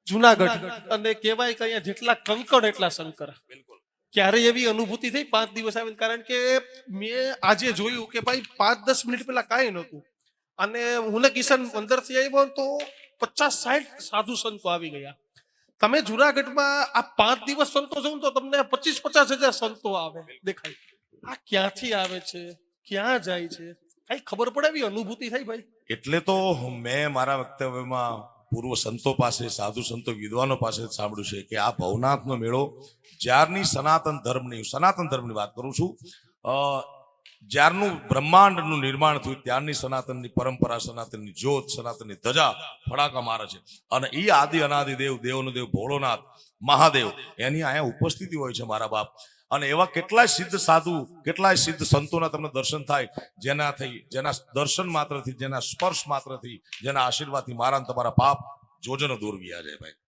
જુનાગઢ અને કહેવાય કે અહીંયા જેટલા કંકણ એટલા શંકર. બિલકુલ. ક્યારે એવી અનુભૂતિ થઈ 5 દિવસ આવેલ, કારણ કે મેં આજે જોયું કે ભાઈ 5-10 મિનિટ પહેલા કાંઈ નહોતું, અને હું ને કિશન અંદરથી આવ્યો ને તો 50-60 સાધુ સંતો આવી ગયા. તમે જુનાગઢમાં આ 5 દિવસ સંતો જોઉં તો તમને 25-50 હજાર સંતો આવે દેખાય. આ ક્યાંથી આવે છે, ક્યાં જાય છે, કઈ ખબર પડે એવી અનુભૂતિ થઈ ભાઈ. એટલે તો મેં મારા વક્તવ્યમાં પૂર્વ સંતો પાસે, સાધુ સંતો, વિદ્વાનો પાસે સાંભળ્યું છે કે આ ભવનાથનો મેળો જ્યારની સનાતન ધર્મની વાત કરું છું, જ્યારનું બ્રહ્માંડનું નિર્માણ થયું ત્યારની સનાતનની પરંપરા, સનાતનની જ્યોત, સનાતનની ધજા ફડાકા મારે છે. અને એ આદિ અનાદિ દેવ, દેવનો દેવ ભોળોનાથ મહાદેવ એની અહીંયા ઉપસ્થિતિ હોય છે મારા બાપ. અને એવા કેટલાય સિદ્ધ સાધુ, કેટલાય સિદ્ધ સંતોના તમને દર્શન થાય, જેના દર્શન માત્રથી, જેના સ્પર્શ માત્રથી, જેના આશીર્વાદથી મારા તમારા પાપ જોજનો દૂર ગયા જાય ભાઈ.